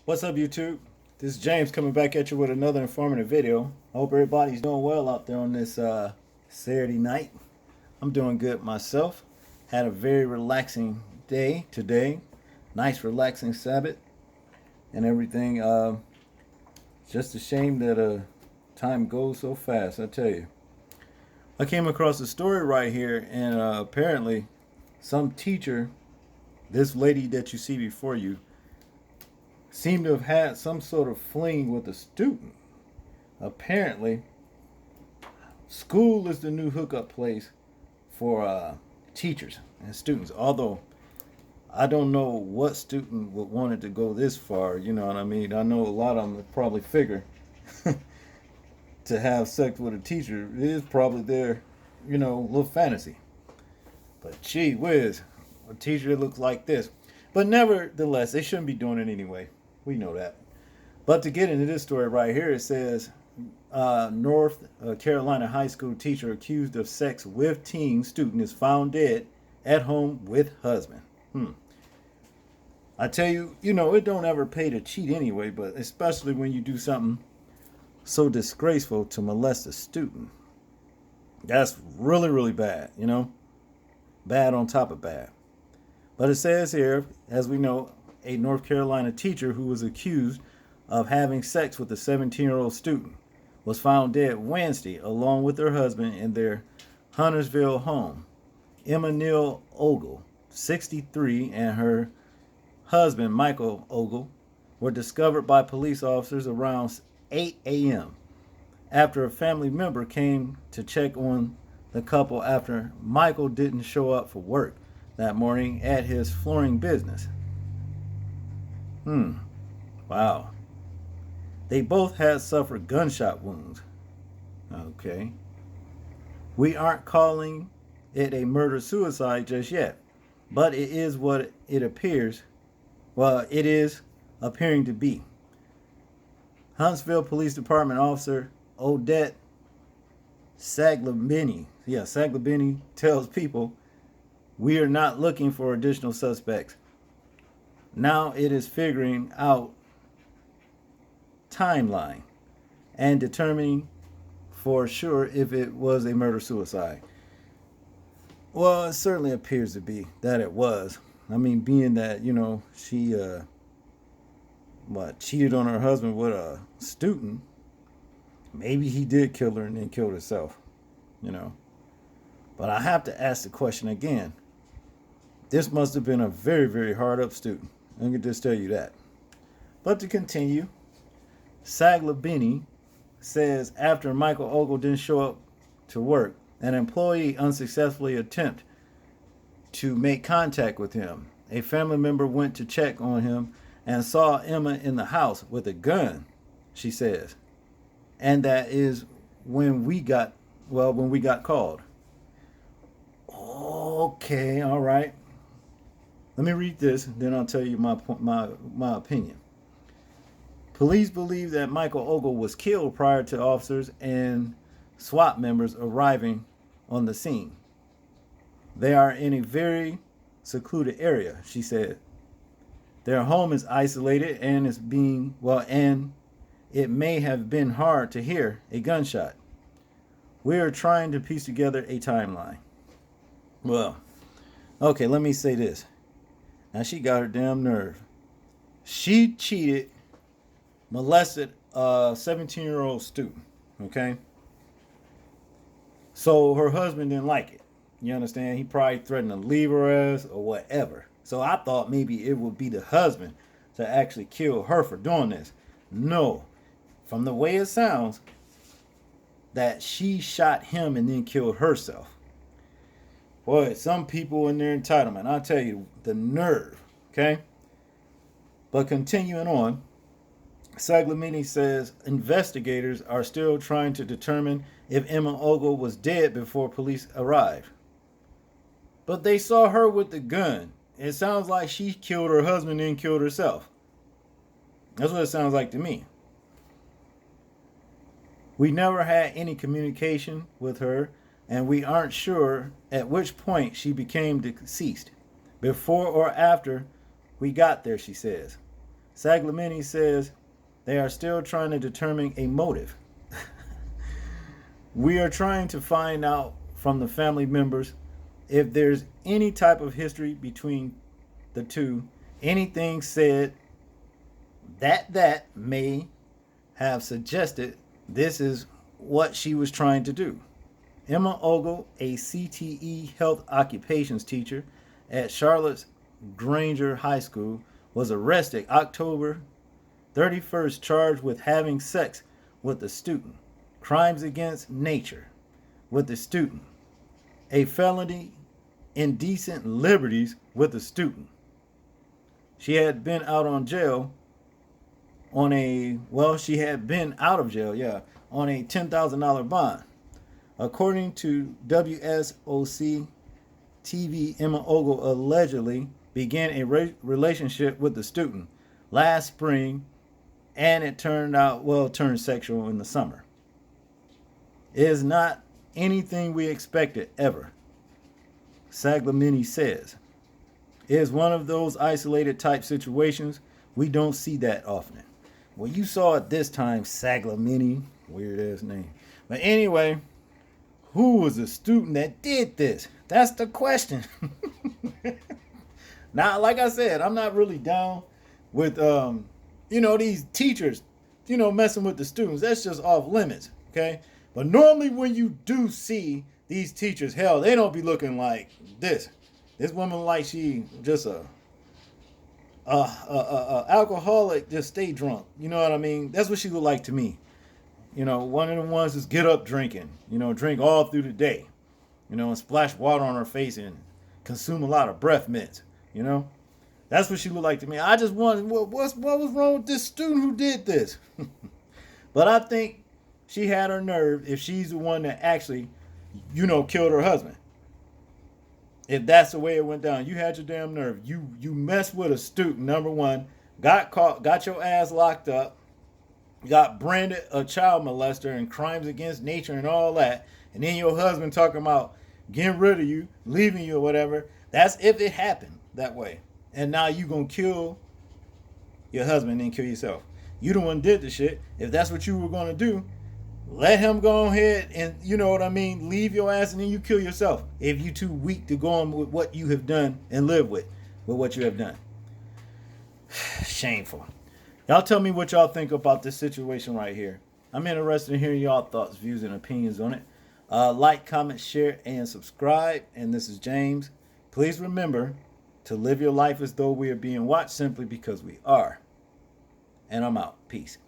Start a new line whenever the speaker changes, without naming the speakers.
What's up, YouTube? This is James coming back at you with another informative video. I hope everybody's doing well out there on this Saturday night. I'm doing good myself. Had a very relaxing day today. Nice relaxing Sabbath and everything. Just a shame that time goes so fast, I tell you. I came across a story right here, and apparently some teacher, this lady that you see before you, seemed to have had some sort of fling with a student. Apparently, school is the new hookup place for teachers and students. Although I don't know what student would want it to go this far. You know what I mean? I know a lot of them would probably figure to have sex with a teacher is probably their, little fantasy. But gee whiz, a teacher that looks like this. But nevertheless, they shouldn't be doing it anyway. We know that. But to get into this story right here, it says North Carolina high school teacher accused of sex with teen student is found dead at home with husband. I tell you, it don't ever pay to cheat anyway, but especially when you do something so disgraceful to molest a student. That's really, really bad, Bad on top of bad. But it says here, as we know, a North Carolina teacher who was accused of having sex with a 17-year-old student was found dead Wednesday along with her husband in their Huntersville home. Emma Neal Ogle, 63, and her husband, Michael Ogle, were discovered by police officers around 8 a.m. after a family member came to check on the couple after Michael didn't show up for work that morning at his flooring business. Wow. They both had suffered gunshot wounds. Okay. We aren't calling it a murder-suicide just yet, but it is what it appears. Well, it is appearing to be. Huntsville Police Department Officer Odette Saglabini tells people, "We are not looking for additional suspects. Now it is figuring out timeline and determining for sure if it was a murder-suicide." Well, it certainly appears to be that it was. I mean, being that, she cheated on her husband with a student, maybe he did kill her and then killed himself, But I have to ask the question again. This must have been a very, very hard up student. I can just tell you that. But to continue, Saglabini says after Michael Ogle didn't show up to work, an employee unsuccessfully attempted to make contact with him. A family member went to check on him and saw Emma in the house with a gun, she says. And that is when we got called. Okay, all right. Let me read this, then I'll tell you my opinion. Police believe that Michael Ogle was killed prior to officers and SWAT members arriving on the scene. They are in a very secluded area, she said. Their home is isolated and and it may have been hard to hear a gunshot. We are trying to piece together a timeline. Well, okay, let me say this. Now she got her damn nerve. She cheated, molested a 17-year-old student, okay? So her husband didn't like it. You understand? He probably threatened to leave her ass or whatever. So I thought maybe it would be the husband to actually kill her for doing this. No. From the way it sounds, that she shot him and then killed herself. Boy, some people in their entitlement. I'll tell you, the nerve, okay? But continuing on, Saglamini says investigators are still trying to determine if Emma Ogle was dead before police arrived. But they saw her with the gun. It sounds like she killed her husband and killed herself. That's what it sounds like to me. We never had any communication with her, and we aren't sure at which point she became deceased, before or after we got there, she says. Saglamini says they are still trying to determine a motive. We are trying to find out from the family members if there's any type of history between the two, anything said that may have suggested this is what she was trying to do. Emma Ogle, a CTE health occupations teacher at Charlotte's Granger High School, was arrested October 31st charged with having sex with a student, crimes against nature with a student, a felony indecent liberties with a student. She had been out on jail on a, well, she had been out of jail, yeah, on a $10,000 bond. According to WSOC TV, Emma Ogle allegedly began a relationship with the student last spring, and it turned sexual in the summer. It is not anything we expected ever, Saglamini says. It is one of those isolated type situations. We don't see that often. Well, you saw it this time, Saglamini. Weird ass name. But anyway, who was the student that did this? That's the question. Now, like I said, I'm not really down with, these teachers, messing with the students. That's just off limits, okay? But normally when you do see these teachers, hell, they don't be looking like this. This woman like she just a alcoholic, just stay drunk. You know what I mean? That's what she look like to me. One of the ones is get up drinking, drink all through the day, and splash water on her face and consume a lot of breath mints, That's what she looked like to me. I just wondered what was wrong with this student who did this. But I think she had her nerve if she's the one that actually, killed her husband. If that's the way it went down, you had your damn nerve. You messed with a student, number one, got caught, got your ass locked up, got branded a child molester and crimes against nature and all that, and then your husband talking about getting rid of you, leaving you or whatever. That's if it happened that way. And now you gonna kill your husband and kill yourself. You the one did the shit. If that's what you were gonna do, let him go ahead and, leave your ass and then you kill yourself if you too weak to go on with what you have done and live with what you have done. Shameful. Y'all tell me what y'all think about this situation right here. I'm interested in hearing y'all thoughts, views, and opinions on it. Like, comment, share, and subscribe. And this is James. Please remember to live your life as though we are being watched simply because we are. And I'm out. Peace.